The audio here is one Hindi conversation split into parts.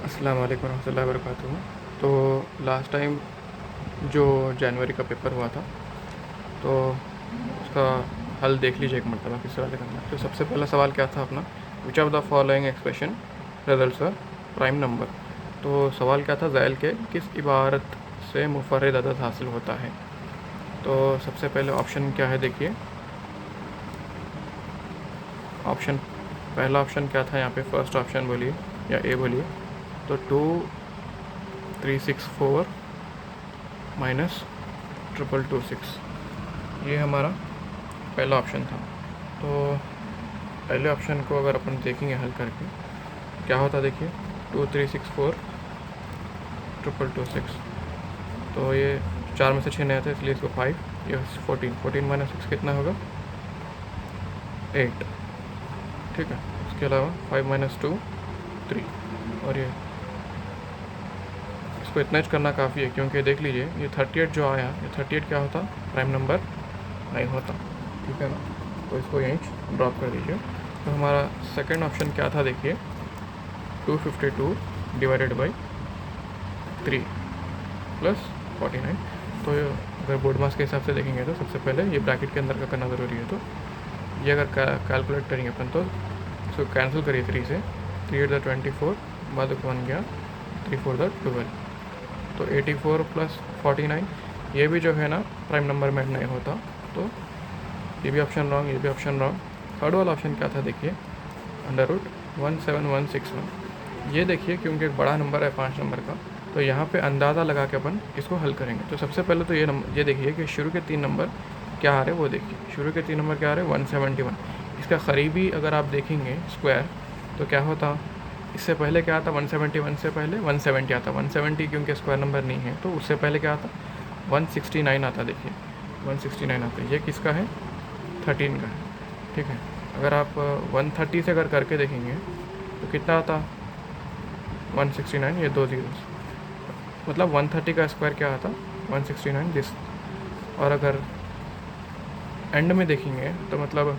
अस्सलाम वालेकुम रहमतुल्लाहि व बरकातुहू। तो लास्ट टाइम जो जनवरी का पेपर हुआ था तो उसका हल देख लीजिए एक मरतबा किस तरह से करना है। तो सबसे पहला सवाल क्या था अपना, which of the following expression results a prime number. तो सवाल क्या था, ज़ैल के किस इबारत से मुफर्रद अदद हासिल होता है। तो सबसे पहले ऑप्शन क्या है देखिए, ऑप्शन पहला ऑप्शन क्या था यहाँ पे, फर्स्ट ऑप्शन बोलिए या ए बोलिए। तो 2364 माइनस 2226, ये हमारा पहला ऑप्शन था। तो पहले ऑप्शन को अगर अपन देखेंगे हल करके क्या होता देखिए, 2364 2226। तो ये 4 में से 6 नहीं आते इसलिए इसको 5, ये 14 माइनस 6 कितना होगा 8, ठीक है। इसके अलावा 5 माइनस 2 3, और ये इसको इतना ही करना काफ़ी है क्योंकि देख लीजिए ये 38 जो आया, ये 38 क्या होता, प्राइम नंबर नहीं होता, ठीक है ना। तो इसको यहीं ड्रॉप कर दीजिए। तो हमारा सेकंड ऑप्शन क्या था देखिए, 252 डिवाइडेड बाई 3 प्लस 49। तो अगर बोर्ड मास के हिसाब से देखेंगे तो सबसे पहले ये ब्रैकेट के अंदर का करना ज़रूरी है। तो ये अगर कैलकुलेट करेंगे अपन तो इसको कैंसिल करिए 3 से, 3 8 24, बाद 1 गया, 3 4 12। तो 84 प्लस 49, ये भी जो है ना प्राइम नंबर में नहीं होता। तो ये भी ऑप्शन रॉन्ग, ये भी ऑप्शन रॉन्ग। थर्ड वाला ऑप्शन क्या था देखिए, √17161। ये देखिए क्योंकि एक बड़ा नंबर है 5 नंबर का, तो यहाँ पे अंदाज़ा लगा के अपन इसको हल करेंगे। तो सबसे पहले तो ये देखिए कि शुरू के 3 नंबर क्या आ रहे हैं, वो देखिए शुरू के 3 नंबर क्या आ रहे हैं 171। इसका करीबी अगर आप देखेंगे स्क्वायर तो क्या होता, इससे पहले क्या आता 171 से पहले 170 आता, 170 क्योंकि स्क्वायर नंबर नहीं है तो उससे पहले क्या आता 169 आता, देखिए 169 आता है। ये किसका है 13 का है, ठीक है। अगर आप 130 से अगर करके देखेंगे तो कितना आता 169, ये 2 जीरोस, मतलब 130 का स्क्वायर क्या आता 169 दिस। और अगर एंड में देखेंगे तो मतलब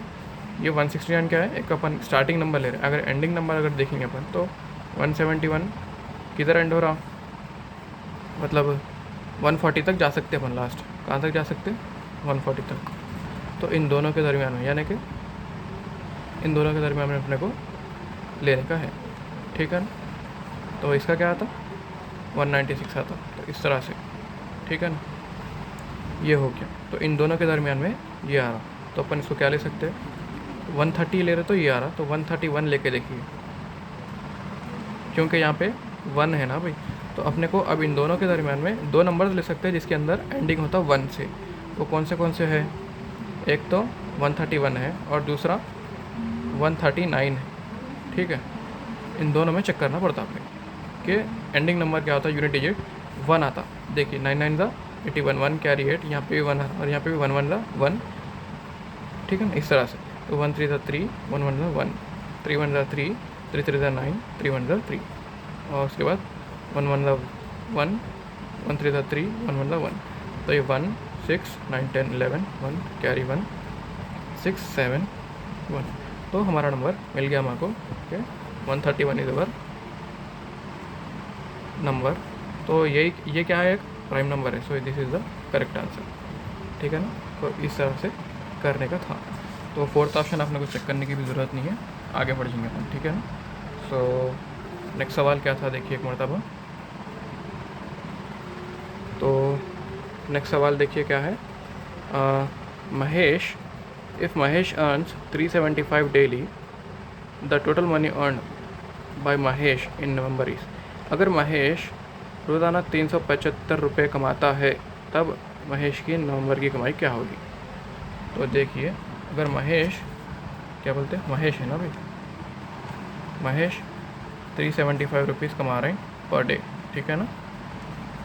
ये 169 क्या है, एक अपन स्टार्टिंग नंबर ले रहे हैं। अगर एंडिंग नंबर अगर देखेंगे अपन तो 171 किधर एंड हो रहा, मतलब 140 तक जा सकते हैं अपन, लास्ट कहाँ तक जा सकते हैं 140 तक। तो इन दोनों के दरमियान में, यानी कि इन दोनों के दरमियान में अपने को लेने का है, ठीक है ना। तो इसका क्या आता 196 आता, तो इस तरह से, ठीक है ना, ये हो गया। तो इन दोनों के दरमियान में ये आ रहा, तो अपन इसको क्या ले सकते हैं 130 ले रहे तो ये आ रहा, तो 131 लेके देखिए क्योंकि यहाँ पे 1 है ना भाई। तो अपने को अब इन दोनों के दरमियान में 2 नंबर्स ले सकते हैं जिसके अंदर एंडिंग होता 1 से। वो कौन से है, एक तो 131 है और दूसरा 139 है, ठीक है। इन दोनों में चेक करना पड़ता आपने कि एंडिंग नंबर क्या होता है, यूनिट डिजिट 1 आता। देखिए 9 9 ज़ा 81, 1 कैरी 8, यहाँ पे भी 1 है और यहाँ पे भी 1 1 ज़ा 1, ठीक है ना, इस तरह से। तो 1 3 ज़ा 3, 1 1 ज़ा 1, 3 1 ज़ा 3, 3 3 ज़ा 9, 3 1 ज़ा 3, और उसके बाद 1 1 ज़ा 1, 1 3 ज़ा 3, 1 1 ज़ा 1। तो ये 1 6 9 10 11, 1 कैरी 1 6 7 1। तो हमारा नंबर मिल गया हमारे को, 131 इज़ अवर नंबर। तो ये क्या है, एक प्राइम नंबर है। So this is the correct answer, ठीक है ना। तो इस तरह से करने का था। तो फोर्थ ऑप्शन आपने को चेक करने की भी ज़रूरत नहीं है, आगे बढ़ जाएंगे अपन, ठीक है ना। सो नेक्स्ट सवाल क्या था देखिए एक मरतबा। तो नेक्स्ट सवाल देखिए क्या है, Mahesh, if Mahesh earns 375 daily, the total money earn by Mahesh in November is. अगर महेश रोज़ाना 375 रुपये कमाता है तब महेश की नवंबर की कमाई क्या होगी। तो देखिए अगर महेश, क्या बोलते हैं महेश है ना भाई, महेश 375 रुपीज़ कमा रहे हैं पर डे, ठीक है ना,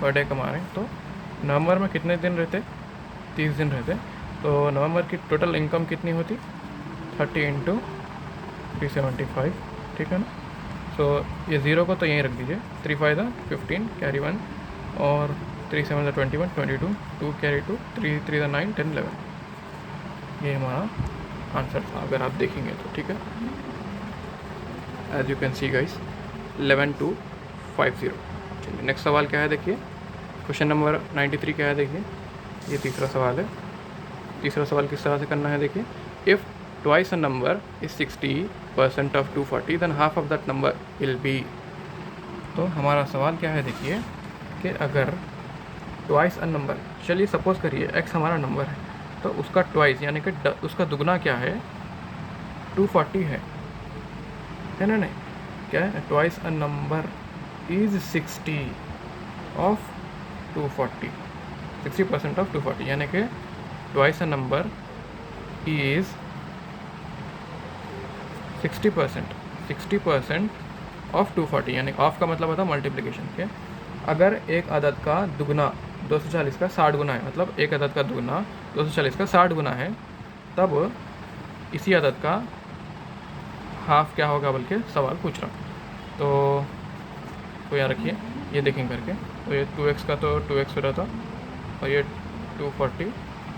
पर डे कमा रहे हैं। तो नवंबर में कितने दिन रहते, 30 दिन रहते। तो नवंबर की टोटल इनकम कितनी होती 30 इंटू 375, ठीक है ना। सो ये ज़ीरो को तो यहीं रख दीजिए, 3 5 15 कैरी 1, और 3 7 21 22, 2 कैरी 2, 3 3 9 10 11। ये हमारा आंसर था अगर आप देखेंगे तो, ठीक है। As you can see guys 11 2 50। चलिए नेक्स्ट सवाल क्या है देखिए, क्वेश्चन नंबर 93 क्या है देखिए, ये तीसरा सवाल है। तीसरा सवाल किस तरह से करना है देखिए, if twice a number is 60% of 240 than half of that number will be. तो हमारा सवाल क्या है देखिए कि अगर ट्वाइस अ नंबर, चलिए सपोज करिए x हमारा नंबर है, तो उसका ट्वाइस यानी कि उसका दुगना क्या है, 240 है ना, नहीं क्या है, twice a number is 60 of 240, 60% of 240 यानी कि twice a number is 60% of 240, यानी ऑफ का मतलब होता है मल्टीप्लिकेशन के। अगर एक अदद का दुगना 240 का 60 गुना है, मतलब एक अदद का दुगना 240 का 60 गुना है, तब इसी अदद का हाफ क्या होगा बल्कि सवाल पूछ रहा हूँ। तो याद रखिए, ये देखें करके, तो ये 2x का तो 2x हो रहा था, और ये 240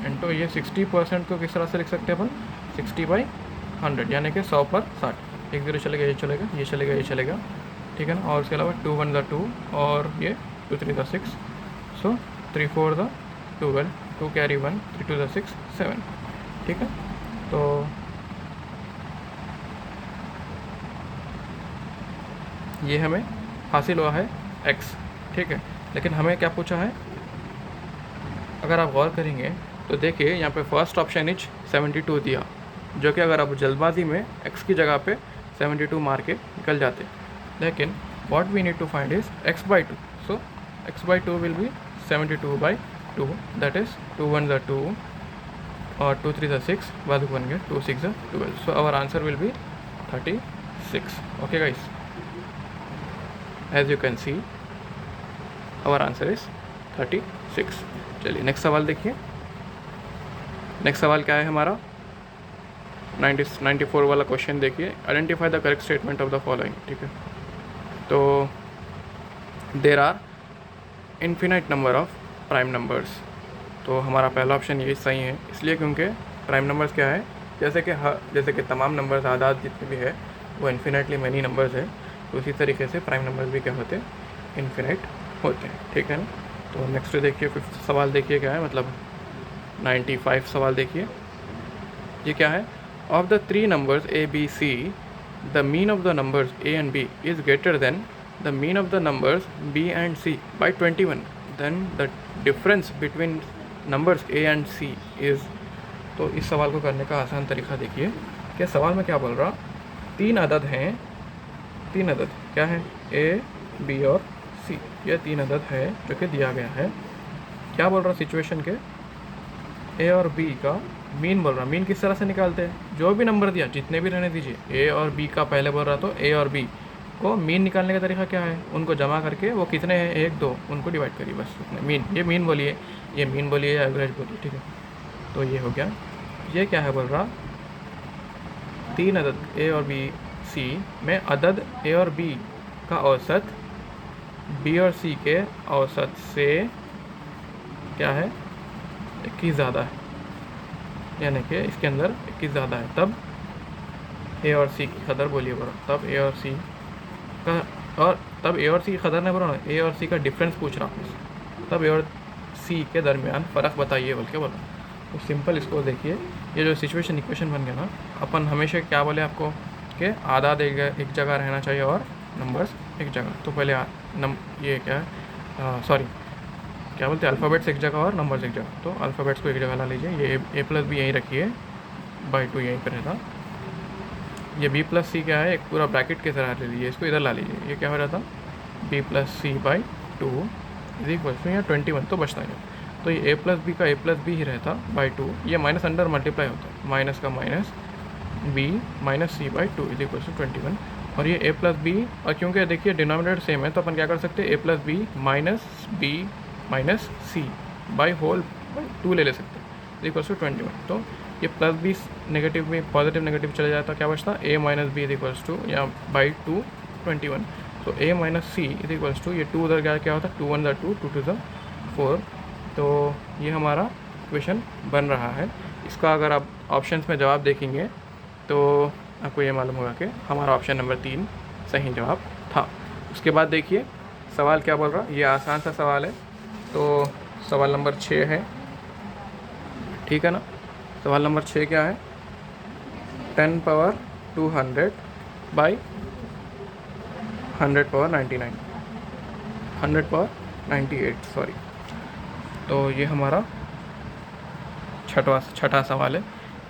इंटू ये 60% को किस तरह से लिख सकते हैं अपन, 60/100 यानी कि 100 पर 60। 1 0 चलेगा, ये चलेगा, ये चलेगा, ये चलेगा, ठीक है ना। और उसके अलावा 2 1 2 और ये 2 3 6, सो 3 4 12, 2 कैरी 1, 3 2 6 7, ठीक है। तो ये हमें हासिल हुआ है x, ठीक है। लेकिन हमें क्या पूछा है, अगर आप गौर करेंगे तो देखिए यहाँ पे फर्स्ट ऑप्शन इज 72 दिया, जो कि अगर आप जल्दबाजी में x की जगह पे 72 मार के निकल जाते, लेकिन what we need to find is x/2, so x/2 will be 72/2, that is 2 1 2 और 2 3 6, बाद बन गया 2 6 12, so our answer will be 36। Okay guys, as you can see our answer is 36। चलिए नेक्स्ट सवाल देखिए। नेक्स्ट सवाल क्या है हमारा, 94 वाला क्वेश्चन देखिए, identify the correct statement of the following, ठीक है। तो there are infinite number of prime numbers, तो हमारा पहला ऑप्शन ये सही है, इसलिए क्योंकि प्राइम नंबर्स क्या है, जैसे कि तमाम नंबर्स आदाद जितने भी है वो इन्फिनाइटली मैनी नंबर्स है, तो उसी तरीके से प्राइम नंबर्स भी क्या होते हैं, इन्फिनाइट होते हैं, ठीक है ना। तो नेक्स्ट देखिए, 5th सवाल देखिए क्या है, मतलब 95 सवाल देखिए, ये क्या है, of the 3 numbers a b c the mean of the numbers a and b is greater than the mean of the numbers b and c by 21, then the difference between numbers a and c is. तो इस सवाल को करने का आसान तरीका देखिए कि सवाल में क्या बोल रहा, 3 अदद हैं, 3 अदद क्या है, a b और c, यह 3 अदद है जो कि दिया गया है। क्या बोल रहा सिचुएशन के, a और b का मीन बोल रहा, मीन किस तरह से निकालते हैं, जो भी नंबर दिया जितने भी रहने दीजिए, a और b का पहले बोल रहा, तो a और b को मीन निकालने का तरीका क्या है, उनको जमा करके वो कितने हैं 1 2 उनको डिवाइड करिए, बस उतने मीन, ये मीन बोलिए, ये मीन बोलिए या एवरेज बोलिए, ठीक है। तो ये हो गया, ये क्या है बोल रहा, 3 अदद a और b c में अदद a और b का औसत b और c के औसत से क्या है, 21 ज़्यादा है, यानी कि इसके अंदर 21 ज़्यादा है, तब a और c की कदर बोलिए बोलो, तब a और c का, और तब a और c की कदर नहीं बोलो ना, a और c का डिफरेंस पूछ रहा हूँ, तब a और c के दरमियान फ़र्क बताइए बोल के बोलो। तो सिंपल इसको देखिए, ये जो सिचुएशन इक्वेशन बन गया ना, अपन हमेशा क्या बोले आपको कि आदाद एक जगह रहना चाहिए और नंबर्स एक जगह। तो पहले ये क्या है, सॉरी क्या बोलते हैं, अल्फ़ाबेट्स एक जगह और नंबर्स एक जगह। तो अल्फ़ाबेट्स को एक जगह ला लीजिए, ये a प्लस बी यहीं रखिए, बाई 2 यहीं पर रहता, ये b प्लस सी क्या है, एक पूरा ब्रैकेट के तरह ले लीजिए, इसको इधर ला लीजिए, ये क्या हो रहा था, b plus c by 2 is equal to, यहाँ 21 तो बचता है, तो ये a प्लस बी का a प्लस बी ही रहता बाई 2, ये माइनस अंडर मल्टीप्लाई होता है, माइनस का minus b minus c by 2 is equal to 21, और ये a प्लस बी, और क्योंकि देखिए डिनोमिनेटर सेम है तो अपन क्या कर सकते हैं, a plus b minus c by whole by 2 ले सकते हैं, इज इक्वल टू 21। तो ये प्लस बी नेगेटिव में पॉजिटिव नेगेटिव चले जाता, क्या बचता, a minus b is equals to या बाई 2 21, तो a minus c is equals to, ये 2 उधर गया, क्या होता है 2 1 2 2 2 4, तो ये हमारा इक्वेशन बन रहा है। इसका अगर आप ऑप्शंस में जवाब देखेंगे तो आपको ये मालूम होगा कि हमारा ऑप्शन नंबर 3 सही जवाब था। उसके बाद देखिए सवाल क्या बोल रहा, ये आसान सा सवाल है। तो सवाल नंबर 6 है, ठीक है ना। सवाल नंबर 6 क्या है, 10 power 200 by 100 power 99, 100 power 98 sorry. तो ये हमारा छठा सवाल है।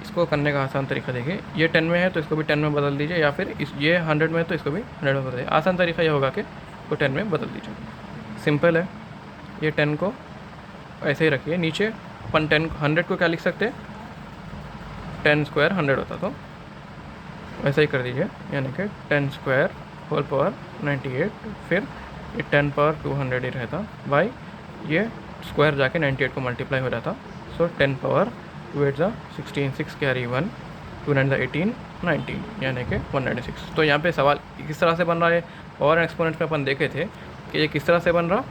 इसको करने का आसान तरीका देखिए, ये 10 में है तो इसको भी 10 में बदल दीजिए, या फिर ये 100 में है तो इसको भी 100 में बदल दीजिए। आसान तरीका ये होगा कि इसको 10 में बदल दीजिए, सिंपल है। ये 10 को ऐसे ही रखिए, नीचे अपन 100 को क्या लिख सकते हैं, 10 स्क्वायर 100 होता, तो वैसे ही कर दीजिए, यानी कि 10 स्क्वायर होल पावर 98, फिर ये 10 पावर 200 ही रहता बाई ये स्क्वायर जाके 98 को मल्टीप्लाई हो जाता। सो 10 पावर 2 8 16, 6 कैरी 1, 2 9 18 19, यानी कि 196। तो यहाँ पे सवाल किस तरह से बन रहा है, पावर एंड एक्सपोनेंट में अपन देखे थे कि ये किस तरह से बन रहा,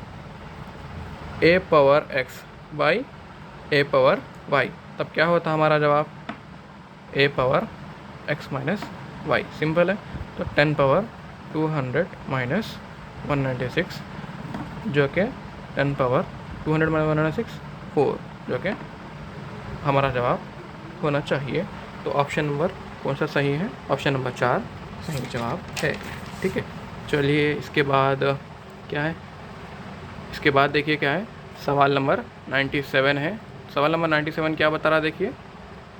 a power x by a power y। तब क्या होता हमारा जवाब, a power x minus y, simple है। तो 10 पावर 200 माइनस 196, जो कि 10 पावर 200 माइनस 196 4, जो कि हमारा जवाब होना चाहिए। तो ऑप्शन नंबर कौन सा सही है, ऑप्शन नंबर 4 सही जवाब है, ठीक है। चलिए इसके बाद क्या है, इसके बाद देखिए क्या है, सवाल नंबर 97 है। सवाल नंबर 97 क्या बता रहा, देखिए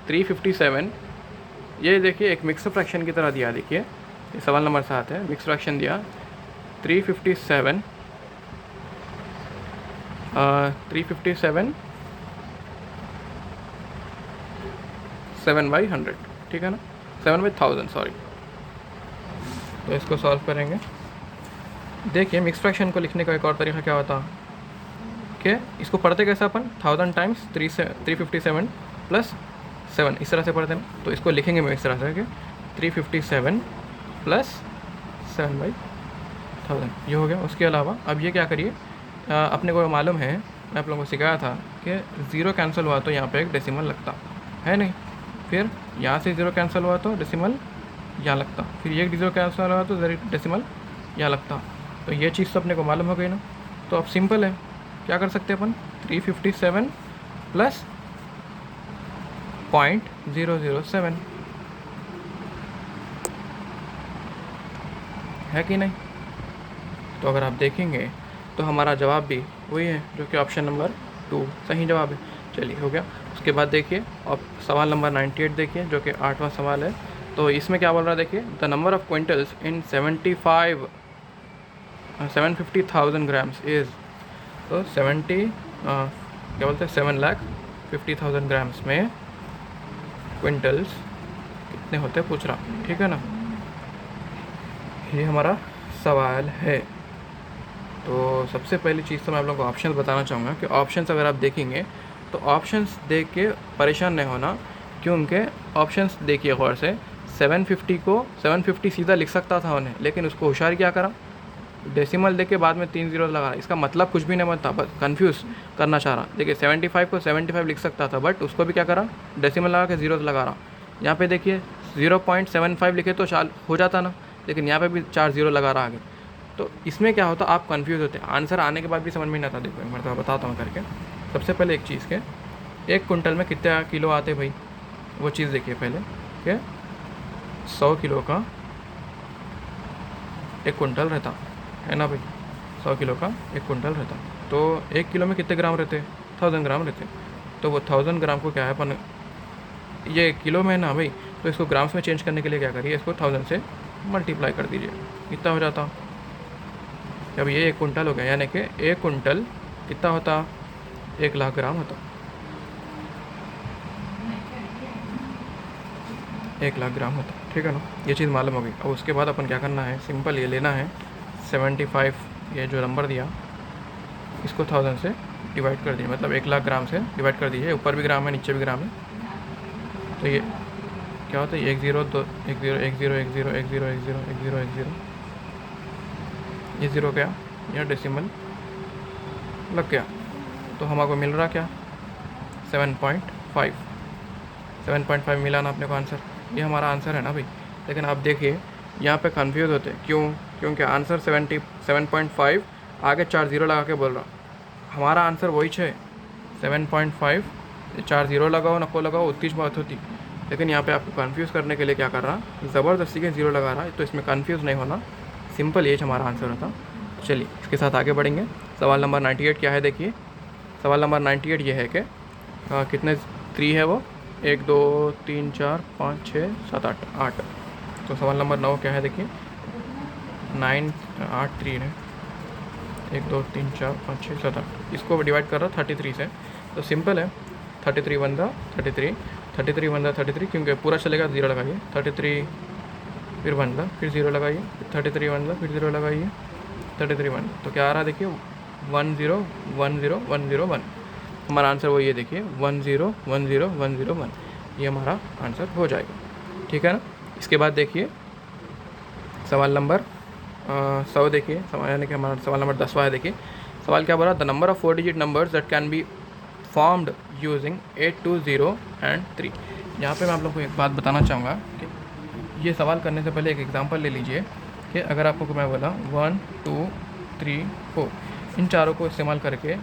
357, ये देखिए एक मिक्स फ्रैक्शन की तरह दिया, देखिए ये सवाल नंबर 7 है, मिक्स फ्रैक्शन दिया 357 7/100, ठीक है ना, 7/1000 सॉरी। तो इसको सॉल्व करेंगे। देखिए मिक्स फ्रैक्शन को लिखने का एक और तरीका क्या होता कि इसको पढ़ते कैसे अपन, 1000 टाइम्स 357 प्लस 7, इस तरह से पढ़ते हैं। तो इसको लिखेंगे मैं इस तरह से कि 357 प्लस 7/1000, ये हो गया। उसके अलावा अब ये क्या करिए, अपने को मालूम है, मैं आप लोगों को सिखाया था कि 0 कैंसिल हुआ तो यहाँ पे एक डेसिमल लगता है नहीं, फिर यहाँ से 0 कैंसिल हुआ तो डेसिमल यहाँ लगता, फिर ये 0 कैंसिल हुआ तो डेसिमल यहाँ लगता। तो ये चीज़ तो अपने को मालूम हो गई ना। तो अब सिंपल है, क्या कर सकते हैं अपन, 357 प्लस 0.007 है कि नहीं। तो अगर आप देखेंगे तो हमारा जवाब भी वही है, जो कि ऑप्शन नंबर 2 सही जवाब है। चलिए हो गया। उसके बाद देखिए अब सवाल नंबर 98 देखिए, जो कि 8वां सवाल है। तो इसमें क्या बोल रहा है, देखिए the number of quintals in 750,000 grams is, तो 70 क्या बोलते हैं 7,50,000 ग्राम्स में क्विंटल्स कितने होते हैं पूछ रहा, ठीक है ना। ये हमारा सवाल है। तो सबसे पहली चीज़ तो मैं आप लोगों को ऑप्शंस बताना चाहूँगा कि ऑप्शंस अगर आप देखेंगे तो ऑप्शंस देख के परेशान नहीं होना, क्योंकि ऑप्शंस देखिए गौर से, 750 को 750 सीधा लिख सकता था उन्हें, लेकिन उसको होशियार क्या करा, डेसिमल दे के बाद में 3 ज़ीरो लगा रहा। इसका मतलब कुछ भी नहीं बनता, बस कन्फ्यूज़ करना चाह रहा। देखिए 75 को 75 लिख सकता था, बट उसको भी क्या करा, डेसिमल लगा के ज़ीरो लगा रहा। यहाँ पे देखिए 0.75 लिखे तो शाल हो जाता ना, लेकिन यहाँ पे भी 4 ज़ीरो लगा रहा आगे। तो इसमें क्या होता, आप कंफ्यूज होते हैं, आंसर आने के बाद भी समझ में नहीं आता। देखो एक मरतबा बताता हूँ करके। सबसे पहले एक चीज़ के, 1 कुंटल में कितने किलो आते भाई, वो चीज़ देखिए पहले कि 100 किलो का 1 कुंटल रहता है ना भाई, 100 किलो का 1 कुंटल रहता। तो 1 किलो में कितने ग्राम रहते, 1000 ग्राम रहते। तो वो 1000 ग्राम को क्या है अपन, ये किलो में ना भाई, तो इसको ग्राम्स में चेंज करने के लिए क्या करिए, इसको 1000 से मल्टीप्लाई कर दीजिए, कितना हो जाता। अब ये 1 कुंटल हो गया, यानी कि 1 कुंटल कितना होता, 1 लाख ग्राम होता, 1 लाख ग्राम होता, ठीक है ना। ये चीज़ मालूम हो गई। अब उसके बाद अपन क्या करना है, सिंपल ये लेना है 75, ये जो नंबर दिया इसको 1000 से डिवाइड कर दीजिए, मतलब 1 लाख ग्राम से डिवाइड कर दीजिए। ऊपर भी ग्राम है नीचे भी ग्राम है, तो ये क्या होता है, 1 0 2 1 0 1 0 1 0 1 0 1 0 1 0 1 0, ये 0 गया, यह डेसिमल लग गया। तो हमको मिल रहा क्या, 7.5 7.5 मिला ना अपने को आंसर, ये हमारा आंसर है ना भाई। लेकिन आप देखिए यहाँ पे कंफ्यूज होते हैं, क्यों, क्योंकि आंसर 7.5 आगे 4 जीरो लगा के बोल रहा, हमारा आंसर वही है 7.5। 4 जीरो लगाओ नको लगाओ उतनी बात होती, लेकिन यहाँ पे आपको कंफ्यूज करने के लिए क्या कर रहा, ज़बरदस्ती के जीरो लगा रहा है। तो इसमें कंफ्यूज नहीं होना, सिंपल ये हमारा आंसर होता। चलिए इसके साथ आगे बढ़ेंगे। सवाल नंबर 98 क्या है देखिए। सवाल नंबर 98 ये है कि कितने 3 है वो, 1 2 3 4 5 6 7 8। तो सवाल नंबर 9 क्या है देखिए। 9 8 3 है, 1 2 3 4 5 6 7 8। इसको डिवाइड कर रहा 33 से, तो सिंपल है 33 वन दा 33, 33 वन दा 33, क्योंकि पूरा चलेगा ज़ीरो लगाइए। 33 फिर वन दा फिर ज़ीरो लगाइए, 33 वन दा फिर ज़ीरो लगाइए, 33 वन। तो क्या आ रहा देखिए 1 0 1 0 1 0 1। हमारा आंसर वो ये देखिए 1 0 1 0 1 0 1, ये हमारा आंसर हो जाएगा। ठीक है ना। इसके बाद देखिए सवाल नंबर 100 देखिए, सवाल यानी कि हमारा सवाल नंबर 10वां है। देखिए सवाल क्या बोला, the number of 4 digit numbers that can be formed using 8 2 0 and 3। यहाँ पे मैं आप लोग को एक बात बताना चाहूँगा कि ये सवाल करने से पहले एक एग्जांपल ले लीजिए कि अगर आपको मैं बोला 1 2 3 4, इन चारों को इस्तेमाल करके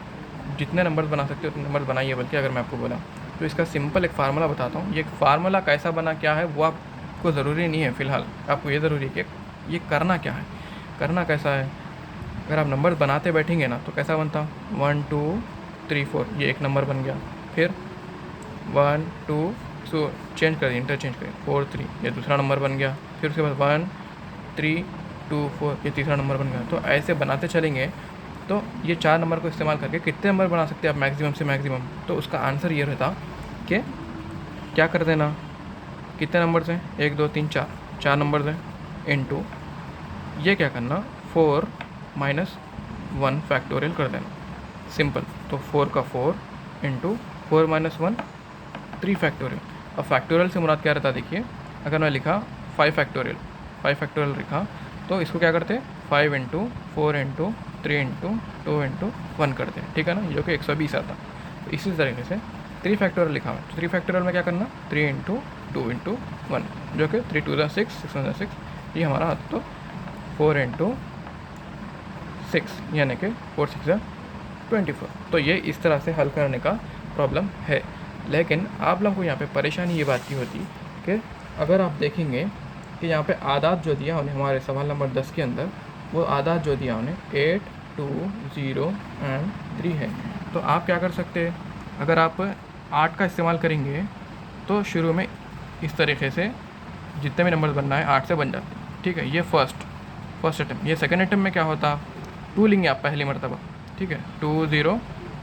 जितने नंबर्स बना सकते हो उतने नंबर्स बनाइए। बल्कि अगर मैं आपको बोला तो इसका सिंपल एक फार्मूला बताता हूँ। ये फार्मूला कैसा बना क्या है वो आपको ज़रूरी नहीं है, फ़िलहाल आपको ये ज़रूरी है कि ये करना क्या है, करना कैसा है। अगर आप नंबर्स बनाते बैठेंगे ना तो कैसा बनता, 1 2 3 4, ये एक नंबर बन गया। फिर 1 2 सो चेंज करिए, इंटरचेंज करिए, 4 3, ये दूसरा नंबर बन गया। फिर उसके बाद 1 3 2 4, ये तीसरा नंबर बन गया। तो ऐसे बनाते चलेंगे तो ये 4 नंबर को इस्तेमाल करके कितने नंबर बना सकते हैं आप मैक्सिमम से मैक्सिमम। तो उसका आंसर ये रहता कि क्या कर देना, कितने नंबर्स हैं 1 2 3 4, 4 नंबर्स हैं, इनटू ये क्या करना 4 माइनस 1 फैक्टोरियल कर देना, सिंपल। तो 4 का 4 इंटू 4 माइनस 1 3 फैक्टोरियल। अब फैक्टोरियल से मुराद क्या रहता देखिए, अगर मैं लिखा 5 फैक्टोरियल लिखा तो इसको क्या करते 5 इंटू 4 इंटू 3 इंटू 2 इंटू 1 करते हैं। ठीक है ना, जो कि 120 आता। तो इसी तरीके से 3 फैक्टोरियल लिखा है, तो 3 फैक्टोरियल में क्या करना 3 इंटू 2 इंटू 1, जो कि 3 2 6 6 1 6, ये हमारा आता। तो 4 इंटू 6 यानी कि 4 6 24। तो ये इस तरह से हल करने का प्रॉब्लम है। लेकिन आप लोगों को यहाँ पे परेशानी ये बात की होती कि अगर आप देखेंगे कि यहाँ पे आदात जो दिया उन्हें हमारे सवाल नंबर 10 के अंदर, वो आदात जो दिया उन्हें 8 2 0 एंड 3 है। तो आप क्या कर सकते हैं, अगर आप 8 का इस्तेमाल करेंगे तो शुरू में इस तरीके से जितने भी नंबर बनना है 8 से बन जाते हैं। ठीक है, ये फर्स्ट अटैम्प्ट। ये सेकेंड अटैम्प्ट में क्या होता, 2 लेंगे आप पहली मरतबा। ठीक है, 2 0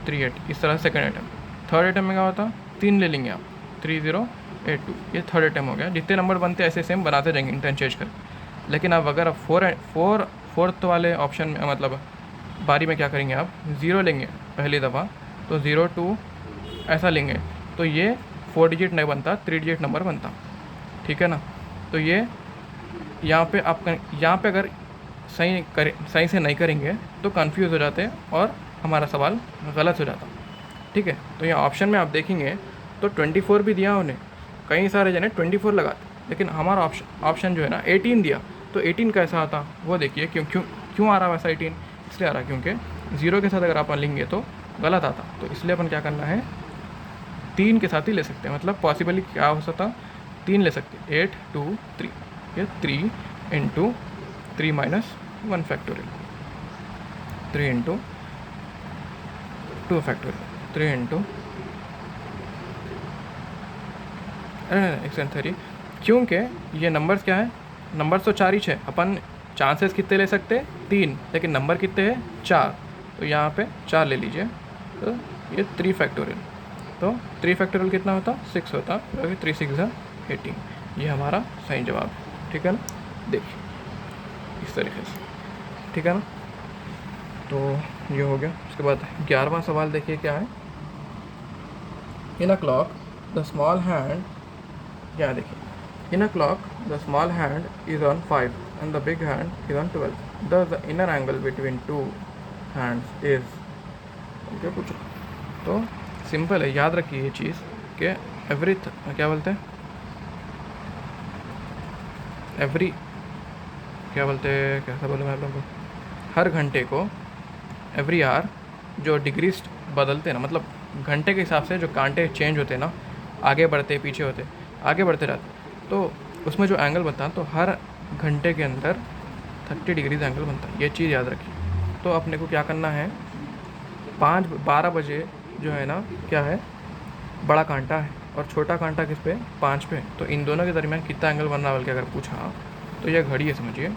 3 8, इस तरह से सेकेंड अटैम्प्ट। थर्ड अटैम्प्ट में क्या होता, 3 ले लेंगे आप, 3 0 8 2, ये थर्ड अटैम्प्ट हो गया। जितने नंबर बनते ऐसे सेम बनाते जाएंगे इंटरचेंज कर। लेकिन अब अगर आप फोर्थ वाले ऑप्शन में मतलब बारी में क्या करेंगे, आप 0 लेंगे पहली दफ़ा, तो 0 2 ऐसा लेंगे, तो ये 4 डिजिट नहीं बनता, 3 डिजिट नंबर बनता। ठीक है ना। तो ये यहाँ पे आप यहाँ पे अगर सही से नहीं करेंगे तो कंफ्यूज हो जाते हैं और हमारा सवाल गलत हो जाता। ठीक है, तो यहाँ ऑप्शन में आप देखेंगे तो 24 भी दिया उन्हें, कई सारे जने 24 लगाते, लेकिन हमारा ऑप्शन जो है ना 18 दिया। तो 18 कैसा आता वो देखिए, क्यों आ रहा वैसा 18, इसलिए आ रहा क्योंकि 0 के साथ अगर आप लेंगे तो गलत आता। तो इसलिए अपन क्या करना है, 3 के साथ ही ले सकते हैं। मतलब पॉसिबली क्या हो सकता, 3 ले सकते हैं, 8 2 3, ये 3 into 3 minus 1 factorial, 3 into 2 factorial, 3 into 103। क्योंकि ये नंबर्स क्या है, नंबर्स तो 4 ही है, अपन चांसेस कितने ले सकते हैं 3, लेकिन नंबर कितने हैं 4, तो यहाँ पे 4 ले लीजिए। तो ये 3 फैक्टोरियल, तो 3 फैक्टोरियल कितना होता 6 होता, 3 6 18, ये हमारा सही जवाब है। ठीक है ना, देखिए इस तरीके से। ठीक है ना, तो ये हो गया। उसके बाद 11वां सवाल देखिए क्या है, in a clock the small hand, क्या देखिए, in a clock the small hand is on 5 and the big hand is on 12. Thus the inner angle between two hands is, okay, कुछ तो सिंपल है, याद रखिए ये चीज़ कि क्या बोलते हैं कैसा बोलूँ मैं आप लोगों को, हर घंटे को एवरी आवर जो डिग्रीज बदलते हैं ना, मतलब घंटे के हिसाब से जो कांटे चेंज होते हैं ना, आगे बढ़ते पीछे होते आगे बढ़ते रहते, तो उसमें जो एंगल बनता है तो हर घंटे के अंदर 30 डिग्रीज एंगल बनता है। ये चीज़ याद रखिए। तो अपने को क्या करना है, 12 बजे जो है ना क्या है, बड़ा कांटा है और छोटा कांटा किस पे, 5 पे। तो इन दोनों के दरमियान कितना एंगल बन रहा है बल्कि अगर पूछा तो यह घड़ी है, समझिए।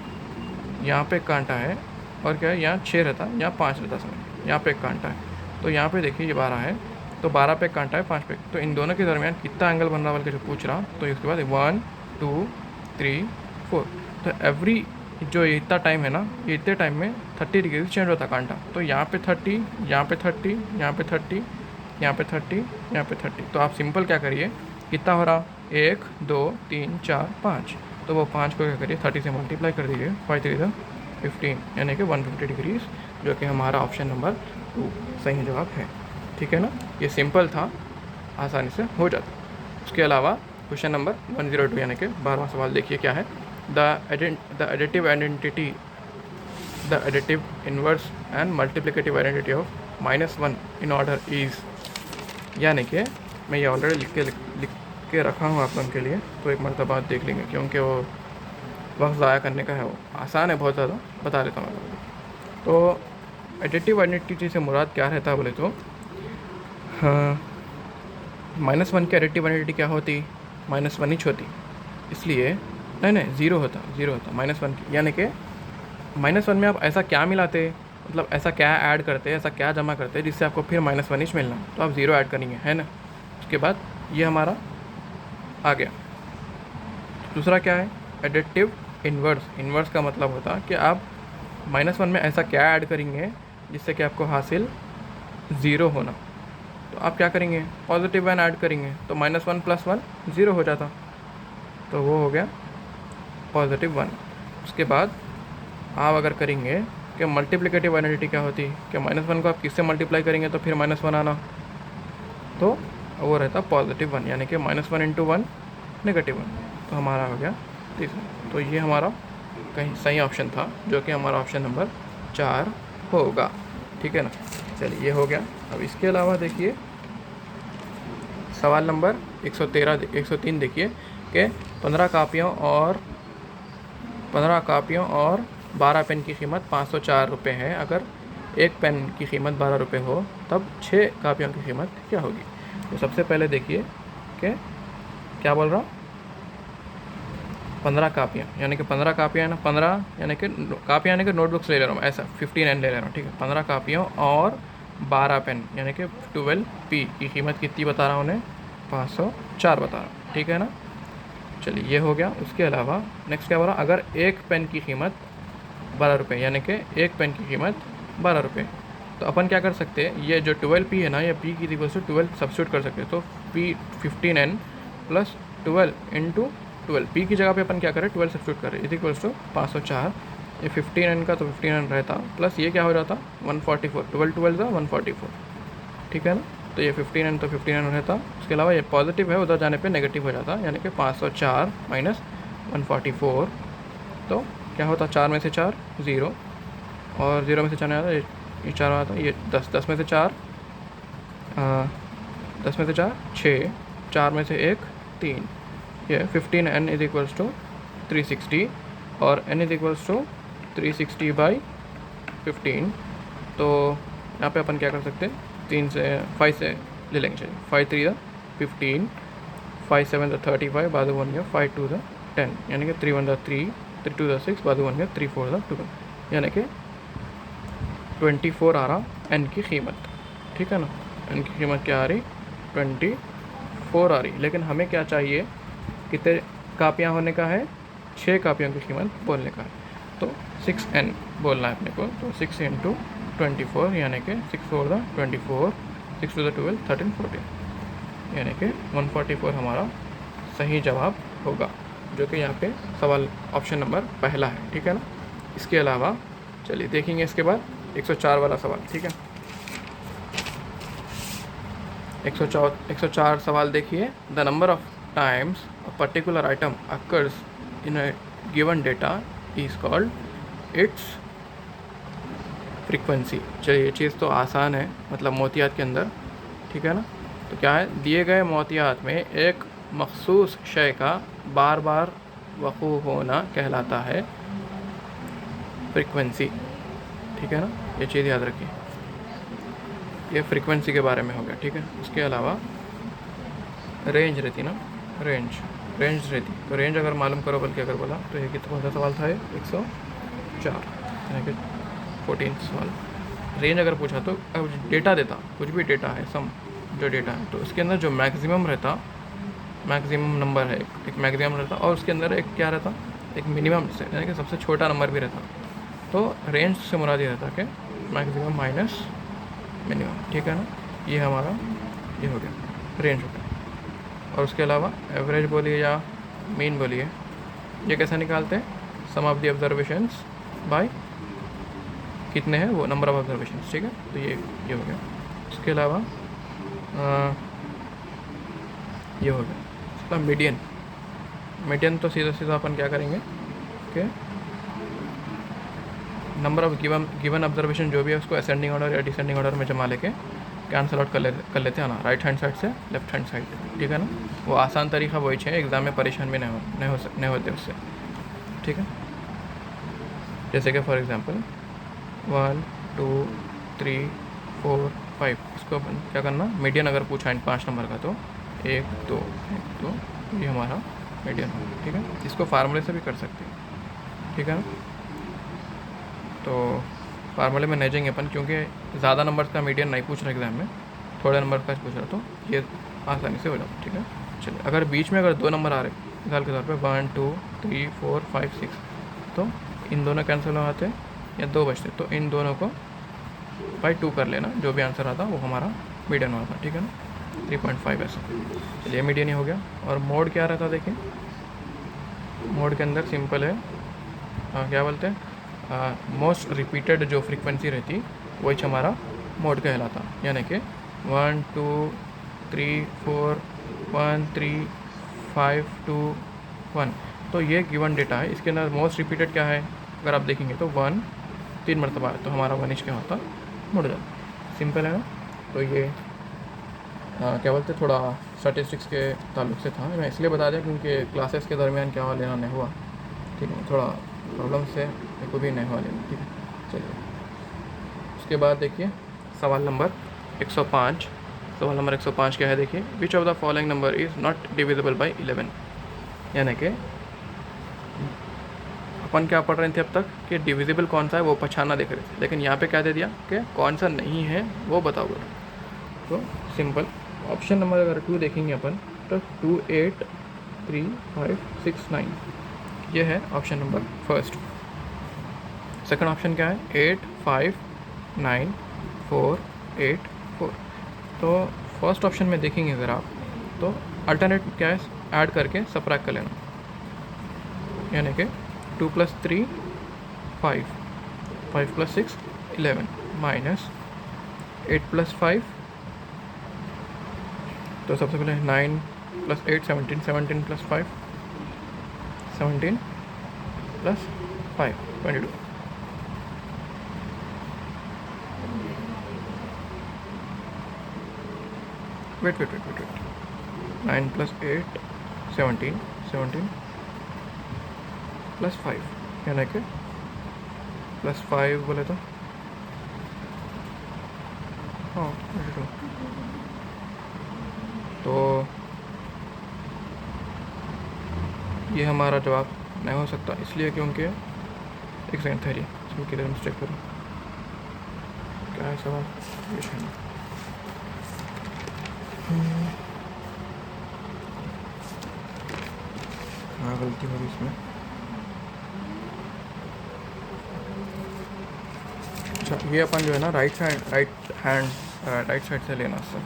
यहाँ पे एक कांटा है और क्या है, यहाँ 6 रहता है, यहाँ 5 रहता, समझिए। यहाँ पे एक कांटा है तो यहाँ पे देखिए ये 12 है, तो 12 पे एक कांटा है, 5 पे, तो इन दोनों के दरमियान कितना एंगल बन रहा है बल्कि जो पूछ रहा। तो इसके बाद 1 2 3 4, तो एवरी जो इतना टाइम है ना, ये इतने टाइम में 30 डिग्री चेंज होता है कांटा। तो यहाँ पे 30, यहाँ पे 30, यहाँ पे 30, यहाँ पे 30, यहाँ पे 30। तो आप सिंपल क्या करिए, कितना हो रहा, 1 2 3 4 5, तो वो 5 को क्या करिए 30 से मल्टीप्लाई कर दीजिए, 5 3 15, यानी कि 150 डिग्रीज, जो कि हमारा ऑप्शन नंबर 2 सही जवाब है। ठीक है ना, ये सिंपल था, आसानी से हो जाता। उसके अलावा क्वेश्चन नंबर 102 यानी कि 12वां सवाल देखिए क्या है। The additive identity, the additive inverse and multiplicative identity of -1 in order is, यानी कि मैं ये ऑलरेडी लिख के रखा हूँ आप लोगों के लिए, तो एक मरतबा देख लेंगे क्योंकि वो वक्त ज़ाया करने का है, वो आसान है बहुत ज़्यादा, बता देता हूँ मैं। तो एडिटिव आइडेंटिटी से मुराद क्या रहता है बोले तो, -1 की एडिटिव आइडेंटिटी क्या होती, -1 ही होती, इसलिए नहीं 0 होता -1 की, यानी कि -1 में आप ऐसा क्या मिलाते, मतलब ऐसा क्या ऐड करते, ऐसा क्या जमा करते जिससे आपको फिर -1 ही मिलना, तो आप 0 ऐड करेंगे, है ना। उसके बाद ये हमारा आ गया। दूसरा क्या है, एडिटिव इन्वर्स। इन्वर्स का मतलब होता है कि आप -1 में ऐसा क्या ऐड करेंगे जिससे कि आपको हासिल 0 होना, तो आप क्या करेंगे, पॉजिटिव 1 ऐड करेंगे, तो -1 + 1 0 हो जाता, तो वो हो गया +1। उसके बाद आप अगर करेंगे कि मल्टीप्लिकेटिव आइडेंटिटी क्या होती है, कि -1 को आप किससे मल्टीप्लाई करेंगे तो फिर -1 आना, तो वो रहता +1, यानी कि -1 × 1 -1, तो हमारा हो गया तीसरा। तो ये हमारा कहीं सही ऑप्शन था, जो कि हमारा ऑप्शन नंबर 4 होगा। ठीक है ना, चलिए ये हो गया। अब इसके अलावा देखिए सवाल नंबर 103 देखिए कि 15 कापियों और 12 पेन की कीमत 504 रुपये है। अगर एक पेन की कीमत 12 रुपये हो तब 6 कापियों की कीमत क्या होगी। तो सबसे पहले देखिए कि क्या बोल रहा हूँ, 15 कापियाँ, यानी कि 15 कापियाँ है ना, 15 यानी कि कापियाँ यानी कि नोटबुक्स ले ले रहा हूँ, ऐसा 15N ले रहा हूँ। ठीक है, 15 कापियों और 12 पेन यानी कि 12P की कीमत कितनी बता रहा हूँ उन्हें, 504 बता रहा हूँ। ठीक है ना, चलिए ये हो गया। उसके अलावा नेक्स्ट क्या बोला, अगर एक पेन की कीमत 12 रुपये, यानी कि एक पेन की कीमत 12 रुपये, तो अपन क्या कर सकते हैं, ये जो 12P है ना, ये P की इक्वल्स टू 12 सब्स्टिट्यूट कर सकते हैं। तो P 15N + 12 × 12, P की जगह पे अपन क्या करें 12 सब्स्टिट्यूट करें, इज इक्वल्स टू 504। ये 15N का तो 15N रहता, प्लस ये क्या हो जाता 144, 12 12 144। ठीक है ना, तो ये 15N तो 15N रहता। उसके अलावा ये पॉजिटिव है, उधर जाने पे नेगेटिव हो जाता, यानी कि 504 - 144, तो क्या होता 4 में से 4 0, और 0 में से 4 नहीं आता, ये 4 आता, ये 10, 10 में से 4 10 में से 4 6, 4 में से 1 3, ये 15N इज इक्वल्स टू 360, और N इज इक्वल्स टू 360/15। तो यहाँ पे अपन क्या कर सकते हैं, 5 से ले लेंगे, चलिए 5 3 15, 5 7 35, बाजू 1 गया 5 2 10, यानी कि 3 1 3, 3 2 6, बाजू 1 गया 3 4 12, यानी कि 24 आ रहा N की कीमत। ठीक है ना, N की कीमत क्या आ रही, 24 आ रही। लेकिन हमें क्या चाहिए, कितने कापियाँ होने का है, 6 कापियों की कीमत बोलने का है, तो 6N बोलना है अपने को। तो 6 × 24, यानी कि 6 4 24, 6 2 12 13 14, यानी कि 144 हमारा सही जवाब होगा, जो कि यहाँ पे सवाल ऑप्शन नंबर पहला है। ठीक है ना, इसके अलावा चलिए देखेंगे इसके बाद 104 वाला सवाल। ठीक है, 104 सवाल देखिए, the number of times a particular item occurs in a given data is called its frequency. चलिए ये चीज़ तो आसान है, मतलब मोतियात के अंदर, ठीक है ना। तो क्या है, दिए गए मोतियात में एक मखसूस शय का बार बार वक़ू होना कहलाता है फ्रीक्वेंसी, ठीक है ना। ये चीज़ याद रखिए, ये फ्रीक्वेंसी के बारे में हो गया, ठीक है। उसके अलावा रेंज रहती ना, रेंज रहती, तो रेंज अगर मालूम करो बल्कि अगर बोला तो ये कितना कौन सा सवाल था, ये 104 यानी कि 14 सवाल। रेंज अगर पूछा तो अब डेटा देता, कुछ भी डेटा है, सम जो डेटा है, तो उसके अंदर जो मैक्सिमम रहता, मैक्सिमम नंबर है, एक मैक्सिमम रहता, और उसके अंदर एक क्या रहता, एक मिनिमम से यानी कि सबसे छोटा नंबर भी रहता। तो रेंज से मुराद ये रहता कि मैक्सिमम माइनस मिनिमम, ठीक है ना। ये हमारा ये हो गया, रेंज हो गया। और उसके अलावा एवरेज बोलिए या मीन बोलिए, ये कैसे निकालते हैं, सम ऑफ द ऑब्जर्वेशंस बाय कितने हैं वो नंबर ऑफ ऑब्जर्वेशंस, ठीक है। तो ये हो गया। उसके अलावा ये हो गया इसका मीडियन तो सीधा अपन क्या करेंगे कि नंबर ऑफ गिवन ऑब्जर्वेशन जो भी है उसको असेंडिंग ऑर्डर या डिसेंडिंग ऑर्डर में जमा लेके कैंसल आउट कर लेते हैं ना, राइट हैंड साइड से लेफ्ट हैंड साइड, ठीक है ना। वो आसान तरीका वही है, एग्ज़ाम में परेशान भी नहीं होते उससे, ठीक है। जैसे कि फॉर एग्जांपल 1 2 3 4 5, इसको अपन क्या करना, मीडियन अगर पूछा इन 5 नंबर का तो 1 2 1 2, ये हमारा मीडियन होगा, ठीक है। इसको फार्मूले से भी कर सकते हैं, ठीक है ना। तो फार्मूले में नहीं जाएंगे अपन, क्योंकि ज़्यादा नंबर का मीडियन नहीं पूछ रहा एग्ज़ाम में, थोड़े नंबर का पूछ रहा, तो ये आसानी से हो जाता, ठीक है। चलिए अगर बीच में अगर 2 नंबर आ रहे मिसाल के तौर पे 1 2 3 4 5 6, तो इन दोनों कैंसिल हो जाते या 2 बचते, तो इन दोनों को बाई 2 कर लेना, जो भी आंसर आता वो हमारा मीडियन होता, ठीक है ना। 3.5 ऐसा। चलिए मीडियन ही हो गया। और मोड क्या रहता, देखिए मोड के अंदर सिंपल है, क्या बोलते हैं, मोस्ट रिपीटेड जो फ्रीक्वेंसी रहती वही हमारा मोड कहलाता, यानी कि 1 2 3 4 1 3 5 2 1। तो ये गिवन डेटा है, इसके अंदर मोस्ट रिपीटेड क्या है, अगर आप देखेंगे तो 1 3 मरतबा है, तो हमारा 1 क्या होता, मुड़ जाता। सिंपल है ना। तो ये क्या बोलते, थोड़ा स्टैटिस्टिक्स के ताल्लुक से था, मैं इसलिए बता दिया क्योंकि क्लासेस के दरमियान क्या लेना नहीं हुआ, ठीक है, थोड़ा प्रॉब्लम से मेरे को भी नहीं हुआ लेना, ठीक है। चलिए उसके बाद देखिए सवाल नंबर 105। सवाल नंबर 105 क्या है, देखिए which of the following number is not divisible by 11, यानी कि अपन क्या पढ़ रहे थे अब तक कि डिविजिबल कौन सा है वो पहचानना देख रहे थे, लेकिन यहाँ पे क्या दे दिया कि कौन सा नहीं है वो बताओ। तो सिंपल ऑप्शन नंबर अगर 2 देखेंगे अपन तो 2 8 3 5 6 9, ये है option number first. Second option क्या है, 8 5 9 4 8 4। तो फर्स्ट ऑप्शन में देखेंगे अगर आप तो अल्टरनेट क्या है, ऐड करके सबट्रैक्ट कर लेना, यानी कि 2 + 3 5 5 + 6 11 माइनस 8 + 5, तो सबसे पहले 9 + 8 17 17 + 5 17 + 5 22। वेट 9 + 8 17 17 + 5, यानी कि +5 बोले तो हाँ 22। तो ये हमारा जवाब नहीं हो सकता, इसलिए क्योंकि एक सेकंड ठहरिए, इसमें किधर मिस्टेक करूँ, क्या है सवाल, ये है हाँ गलती होगी इसमें। अच्छा ये अपन जो है ना राइट साइड से लेना सर।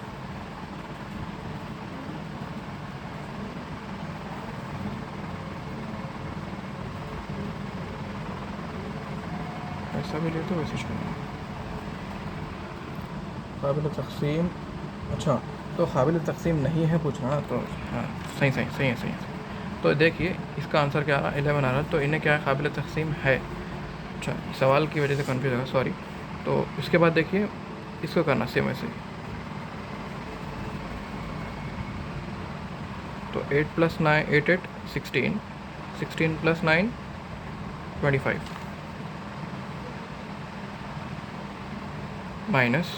ऐसा भी ले तो वैसे छोड़ना, काबिल तक़सीम। अच्छा तो काबिल तक़सीम नहीं है पूछना, तो हाँ सही है। तो देखिए इसका आंसर क्या आ रहा है, 11 आ रहा है, तो इन्हें क्या है, काबिल तक़सीम है। अच्छा सवाल की वजह से कन्फ्यूज होगा, सॉरी। तो इसके बाद देखिए इसको करना सेम ऐसे ही। तो 8 + 9 8 8 16, 16 + 9 25 माइनस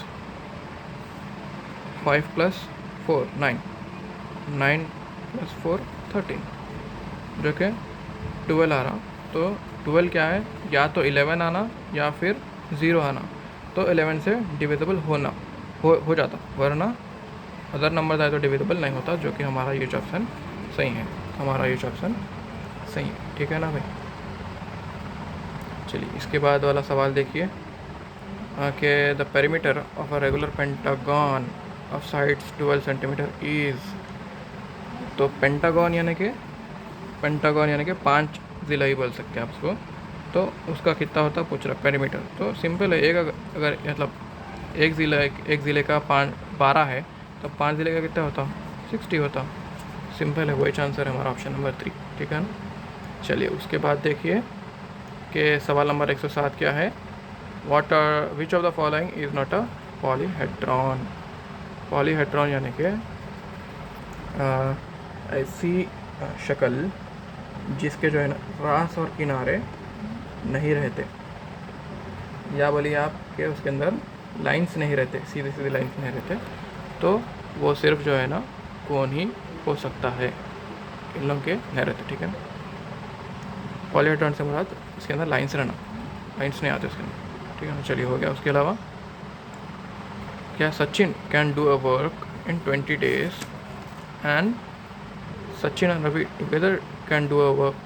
5 + 4 9, 9 + 4 13, जो कि 12 आ रहा। तो 12 क्या है, या तो 11 आना या फिर 0 आना। तो 11 से डिविजिबल हो जाता, वरना अदर नंबर आए तो डिविजिबल नहीं होता, जो कि हमारा ये ऑप्शन सही है। हमारा ये ऑप्शन सही है, ठीक है ना भाई। चलिए इसके बाद वाला सवाल देखिए कि the perimeter of a regular pentagon of sides 12 centimetre is. तो पेंटागन यानी कि 5 ज़िला ही बोल सकते हैं आप उसको। तो उसका कितना होता पूछ रहा पेरीमीटर। तो सिंपल है, एक अगर मतलब एक ज़िले का 12 है तो 5 ज़िले का कितना होता 60 होता। सिंपल है, वही आंसर है हमारा ऑप्शन नंबर 3, ठीक है ना। चलिए उसके बाद देखिए कि सवाल नंबर 107 क्या है, which of the following is not a polyhedron. Polyhedron यानी कि ऐसी शक्ल जिसके जो है ना रास और किनारे नहीं रहते, या बोलिए आप कि उसके अंदर लाइंस नहीं रहते, सीधे सीधे लाइंस नहीं रहते, तो वो सिर्फ जो है ना कोन ही हो सकता है, इन लोगों के नहीं रहते, ठीक है ना। पॉलीहेड्रॉन से मुराद इसके अंदर लाइंस रहना, लाइंस नहीं आते उसके अंदर, ठीक है ना। चलिए हो गया। उसके अलावा क्या Sachin can do a work in 20 days and Sachin and Ravi together can do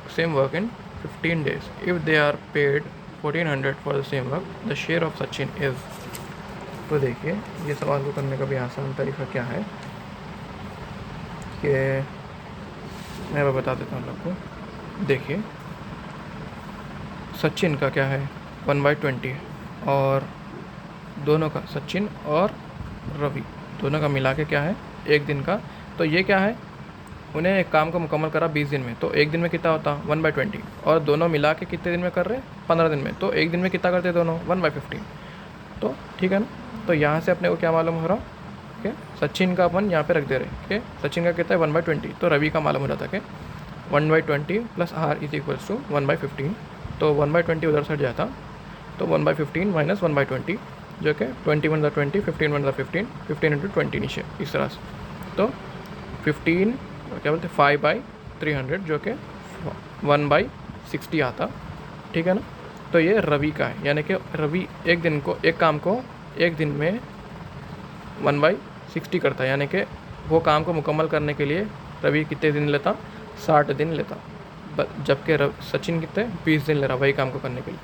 same work in 15 days. If they are paid 1400 for the same work, the share of Sachin is। तो देखिए ये सवाल को करने का भी आसान तरीका क्या है कि मैं बता देता हूँ आपको। देखिए सचिन का क्या है 1/20 और दोनों का सचिन और रवि दोनों का मिला के क्या है एक दिन का। तो ये क्या है, उन्हें एक काम को मुकम्मल करा 20 दिन में, तो एक दिन में कितना होता 1/20, और दोनों मिला के कितने दिन में कर रहे 15 दिन में, तो एक दिन में कितना करते दोनों 1/15। तो ठीक है ना। तो यहाँ से अपने को क्या मालूम हो रहा कि सचिन का अपन यहाँ पे रख दे रहे कि सचिन का कितना है 1/20, तो रवि का मालूम हो जाता कि 1/20 + r = 1/15। तो 1/20 उधर से हट जाता, तो 1/15 - 1/20 जो कि 20 × 20 15 × 15 15 × 20 नीचे इस तरह से। तो 15 क्या बोलते 5/300 जो कि 1/60 आता, ठीक है ना। तो ये रवि का है, यानी कि रवि एक काम को एक दिन में 1/60 करता है, यानी कि वो काम को मुकम्मल करने के लिए रवि कितने दिन लेता 60 दिन लेता, जबकि सचिन कितने 20 दिन ले रहा वही काम को करने के लिए।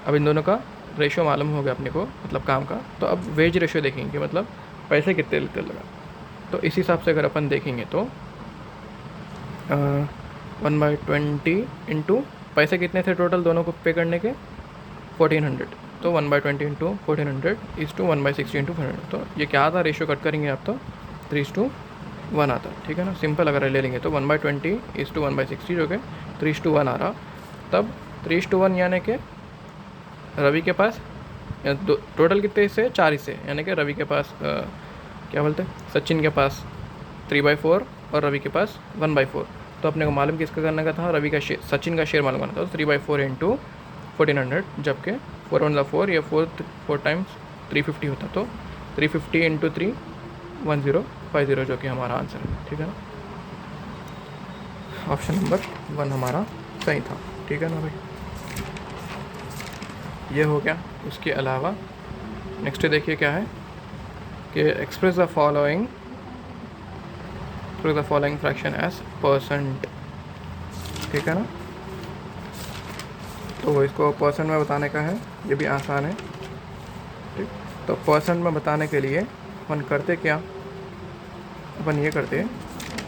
अब इन दोनों का रेशो मालूम हो गया अपने को, मतलब काम का। तो अब वेज रेशो देखेंगे, मतलब पैसे कितने लेते लगा। तो इस हिसाब से अगर अपन देखेंगे तो 1/20 इंटू पैसे कितने थे टोटल दोनों को पे करने के 1400, तो 1/20 इंटू 1400 = 1/60 इंटू 100। तो ये क्या आता रेशियो कट करेंगे आप तो 3:1 आता, ठीक है ना। सिंपल अगर ले लेंगे तो 1/20 = 1/60 जो कि 3:1 आ रहा। तब 3:1 यानी कि रवि के पास टोटल कितने हिस्से 4 हिस्से, यानी कि रवि के पास क्या बोलते सचिन के पास 3/4 और रवि के पास 1/4। तो अपने को मालूम किसका करने का था, रवि का शेयर, सचिन का शेयर मालूम करना था। तो 3/4 इंटू 1400, जबकि 4 × 4 या 4 टाइम्स 350 होता, तो 350 इंटू 3 1050 जो कि हमारा आंसर है, ठीक है ना। ऑप्शन नंबर 1 हमारा सही था, ठीक है ना भाई। ये हो गया। उसके अलावा नेक्स्ट देखिए क्या है कि express the following fraction as %, ठीक है ना। तो इसको % में बताने का है, ये भी आसान है, ठीक। तो % में बताने के लिए अपन करते क्या, अपन ये करते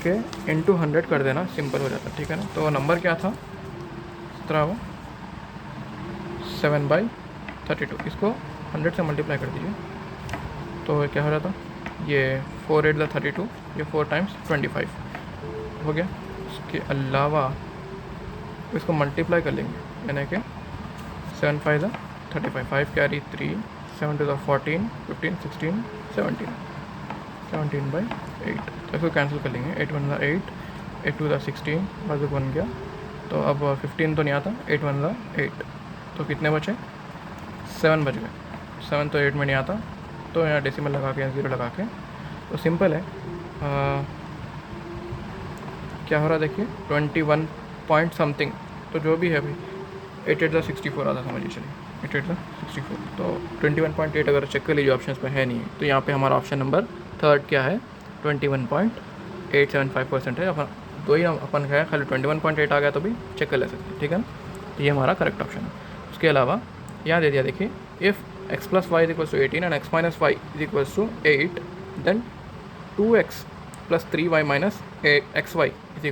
कि इंटू 100 कर देना, सिंपल हो जाता, ठीक है ना। तो नंबर क्या था 7/32, इसको 100 से मल्टीप्लाई कर दीजिए, तो क्या हो जाता ये 4 × 8 = 32, ये 4 टाइम्स 25 हो गया। उसके अलावा इसको मल्टीप्लाई कर लेंगे, यानी कि 7 × 5 = 35, 5 कैरी 3 7 टू द 14, 15, 16, 17, 17/8। तो इसको कैंसिल कर लेंगे। 8 1 द 8, 8 2 द 16, बस बन गया। तो अब 15 तो नहीं आता, 8 1 द 8, तो कितने बचे? 7 बच गए। 7 तो 8 में नहीं आता, तो यहाँ डेसिमल लगा के या 0 लगा के, तो सिंपल है। क्या हो रहा है देखिए, 21 पॉइंट समथिंग, तो जो भी है भाई 8 8 द 64 आता, समझिए चलिए 8 8 द 64। तो 21.8 अगर चेक कर लीजिए ऑप्शन पे है नहीं है, तो यहाँ पे हमारा ऑप्शन नंबर थर्ड क्या है, 21.875% है। अपन दो ही अपन है, खाली 21.8 आ गया तो भी चेक कर ले सकते हैं, ठीक है ना। तो ये हमारा करेक्ट ऑप्शन है। उसके अलावा यहाँ दे दिया देखिए, if x + y = 18 and x - y = 8, then 2x + 3y - xy =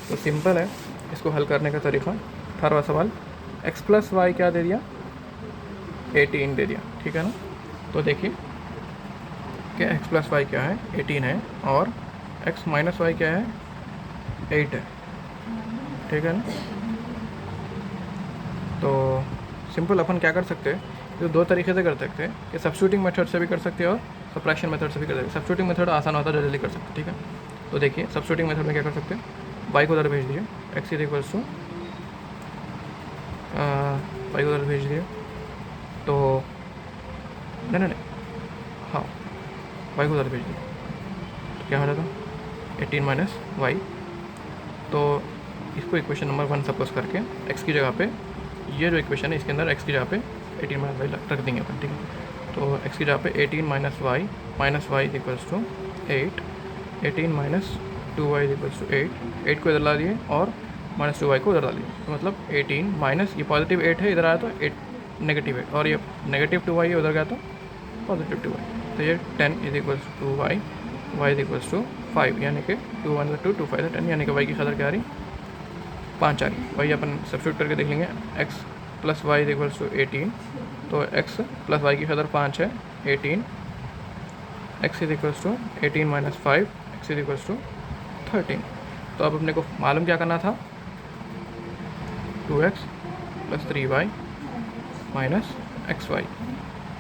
तो सिंपल है इसको हल करने का तरीका। 18वां सवाल, x + y क्या दे दिया, 18 दे दिया, ठीक है ना। तो देखिए कि x + y क्या है, 18 है, और x - y क्या है, 8 है, ठीक है ना। तो सिंपल अपन क्या कर सकते हैं, तो दो तरीके से कर सकते हैं कि सब्स्टिट्यूटिंग मेथड से भी कर सकते हैं और सब्ट्रैक्शन मेथड से भी कर सकते हैं। सब्स्टिट्यूटिंग मेथड आसान होता है, जल्दी कर सकते हैं, ठीक है। तो देखिए सब्स्टिट्यूटिंग मेथड में क्या कर सकते हैं, y को उधर भेज दीजिए, x y को उधर भेज दिए, तो नहीं, हाँ y को उधर भेज दिए, तो क्या हो जाता, 18 - y। तो इसको इक्वेशन नंबर 1 सपोज करके x की जगह पे, ये जो इक्वेशन है इसके अंदर x की जगह पे 18 - y रख देंगे अपन, ठीक है। तो x की जगह पे 18 - y = 8, 18 - 2y = 8, 8 को इधर ला दिए और -2y को उधर ला दिए, तो मतलब 18 माइनस ये पॉजिटिव 8 है, इधर आया तो 8 नेगेटिव 8, और ये नेगेटिव 2y है, उधर गया तो पॉजिटिव 2y। तो ये 10 = 2y, y = 5, यानी कि 2 1 2 2 5 10, यानी कि y की कदर क्या आ रही, 5 आ रही। वही अपन सब्स्टिट्यूट करके देख लेंगे, x + y = 18, तो x + y की कदर 5 है, 18, x = 18 - 5, x = 13। तो अब अपने को मालूम क्या करना था, 2x + 3y - xy,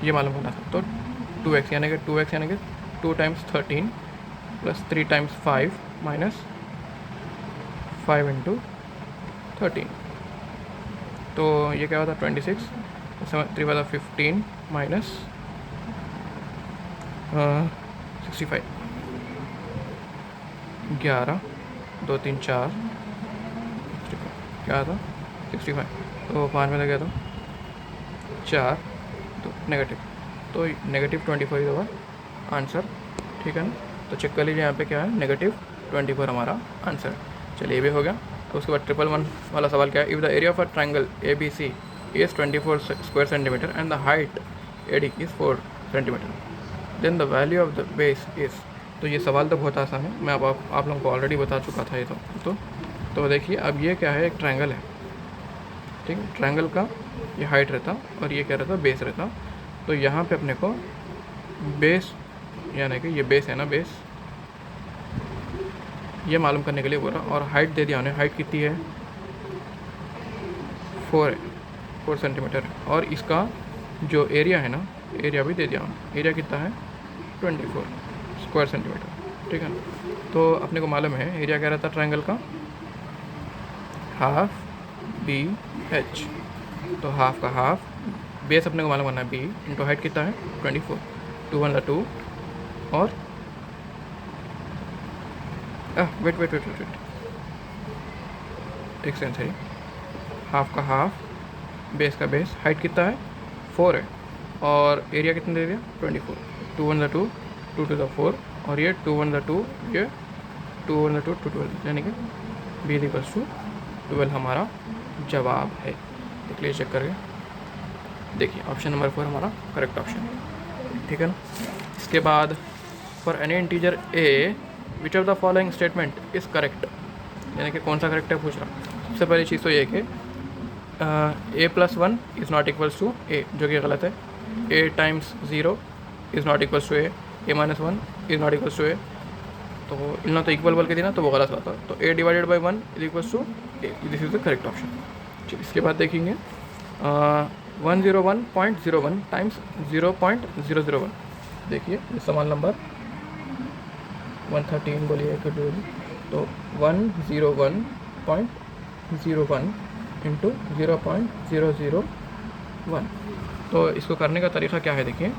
ये मालूम करना था। तो 2x यानी कि 2 × 13 + 3 × 5 - 5 × 13, तो ये क्या होता, 26, 3 × 15 - 65, 11 2 3 4, क्या था 65, तो 5 में लगा तो 4, तो नेगेटिव, तो -24 होगा आंसर, ठीक है ना। तो चेक कर लीजिए यहाँ पे क्या है, -24 हमारा आंसर। चलिए ये भी हो गया। तो उसके बाद 111 वाला सवाल क्या है, if the area of a triangle ABC is 24 square centimetre and the height AD is 4 centimetre, then the value of the base is. तो ये सवाल तो बहुत आसान है, मैं आप लोगों को ऑलरेडी बता चुका था ये तो देखिए अब ये क्या है, एक ट्रायंगल है, ठीक है। ट्रायंगल का ये हाइट रहता और ये क्या रहता, बेस रहता। तो यहाँ पे अपने को बेस, यानी कि ये बेस है ना, बेस ये मालूम करने के लिए बोला, और हाइट दे दिया उन्हें, हाइट कितनी है, 4 है, 4 सेंटीमीटर, और इसका जो एरिया है ना, एरिया भी दे दिया उन्हें, एरिया कितना है, 24 स्क्वायर सेंटीमीटर, ठीक है ना। तो अपने को मालूम है एरिया क्या रहता है ट्रायंगल का, हाफ BH, तो हाफ का हाफ, बेस अपने को मालूम करना है B इंटू हाइट कितना है, 24, 2 1 2, और वेट एक सेंस है, हाफ का हाफ, बेस का बेस, हाइट कितना है, 4 है, और एरिया कितना दे दिया, 24, 2 1 2, 2 2 4, और ये 2 1 2, ये 2 1 2 2 12, यानी कि B = 12 हमारा जवाब है। देख लीजिए चेक करके, देखिए ऑप्शन नंबर 4 हमारा करेक्ट ऑप्शन है, ठीक है ना। इसके बाद for any integer A which of the following statement is correct, यानी कि कौन सा करेक्ट है पूछ रहा। सबसे पहली चीज़ तो ये कि A + 1 is not equals to A, जो कि गलत है। A × 0 is not equals to A, A - 1 is not equals to A, तो इतना तो इक्वल बोल के दी ना, तो वो गलत होता। तो A / 1 is equals to A, this is the correct option. ठीक, इसके बाद देखेंगे 101.01 टाइम्स 0.001। देखिए ये सवाल नंबर 113 बोलिए तो 101.01 इंटू 0.001। तो इसको करने का तरीका क्या है, देखिए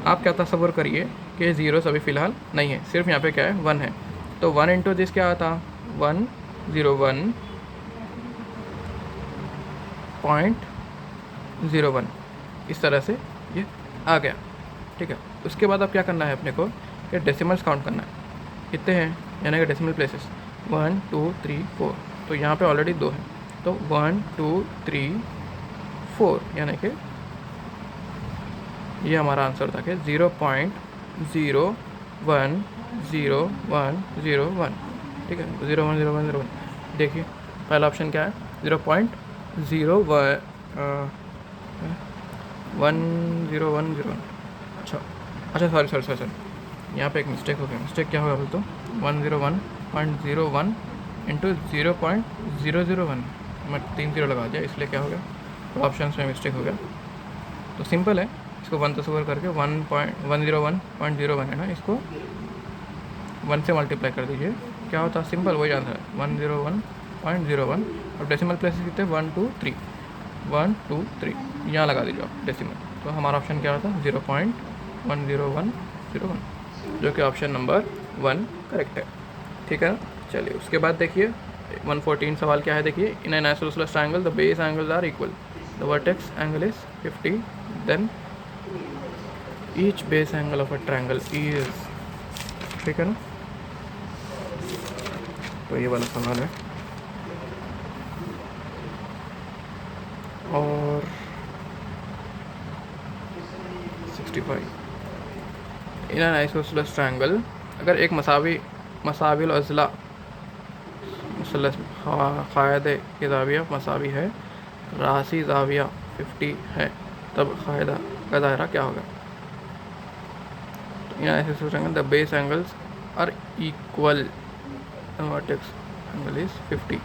आप क्या तस्वर करिए कि ज़ीरोस अभी फ़िलहाल नहीं है, सिर्फ यहाँ पे क्या है 1 है। तो 1 इंटू दिस क्या आता 101.01, इस तरह से ये आ गया। ठीक है, उसके बाद अब क्या करना है अपने को कि डेसिमल्स काउंट करना है, कितने हैं यानी कि डेसिमल प्लेसेस 1 2 3 4। तो यहाँ पे ऑलरेडी 2 है, तो 1 2 3 4 यानी कि ये हमारा आंसर था कि 0.010101। ठीक है, 0.10101। देखिए पहला ऑप्शन क्या है 0.10101। अच्छा सॉरी, यहाँ पे एक मिस्टेक हो गया। मिस्टेक क्या होगा बोल तो 101.01 इंटू 0.001। मैं 3 0 लगा दिया, इसलिए क्या हो गया तो ऑप्शन में मिस्टेक हो गया। तो सिंपल है, इसको 1 तस्वर करके 101.01 है ना, इसको 1 से मल्टीप्लाई कर दीजिए, क्या होता है सिंपल वही आंसर है 101.01। और डेसिमल प्लेसेस कितने 1 2 3 यहाँ लगा दीजिए आप डेसिमल। तो हमारा ऑप्शन क्या होता है 0.10101, जो कि ऑप्शन नंबर 1 करेक्ट है। ठीक है ना, चलिए उसके बाद देखिए 114 सवाल क्या है, देखिए in an isosceles triangle the base angles are equal, the vertex angle is 50, then each base angle of a triangle is. ठीक है ना, तो ये वाला सवाल है। और 65 इन एन आइसोसेलेस ट्रायंगल, अगर एक मसाविल अज़ला मुसल्लस क़ायदे की ज़ाविया मसावी है, रासी ज़ाविया 50 है, तब क़ायदा का दायरा क्या होगा। In isosceles triangle the base angles are equal, vertex angle is 50।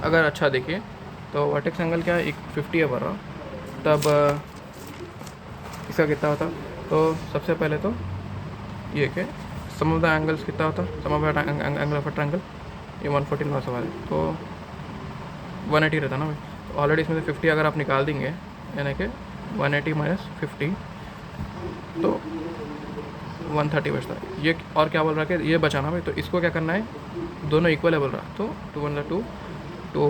अगर अच्छा देखिए तो वर्टेक्स एंगल क्या है 50 है बरा, तब इसका कितना होता। तो सबसे पहले तो ये कि सम ऑफ द एंगल्स कितना होता, sum of the angle of a triangle, ये 114 का सवाल है, तो 180 रहता ना भाई। तो ऑलरेडी इसमें से 50 अगर आप निकाल देंगे यानी कि 180 माइनस 50 तो 130 बचता है। ये और क्या बोल रहा है कि ये बचाना भाई, तो इसको क्या करना है, दोनों इक्वल है बोल रहा है, तो 2 1 2 2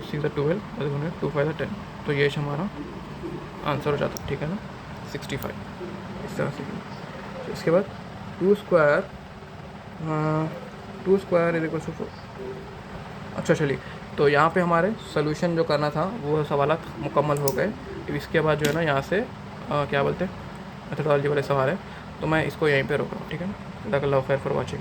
6 12 2 5 10, तो ये हमारा आंसर हो जाता है। ठीक है ना, 65 इस तरह से। इसके बाद 2 स्क्वायर इज इक्वल टू 4। अच्छा चलिए, तो यहाँ पे हमारे सोल्यूशन जो करना था वो सवाल मुकम्मल हो गए। इसके बाद जो है ना यहाँ से क्या बोलते हैं मेथडोलॉजी वाले सवाल है, तो मैं इसको यहीं पे रोक रहा हूँ। ठीक है ना, जज़ाकल्लाहु खैर फॉर वॉचिंग।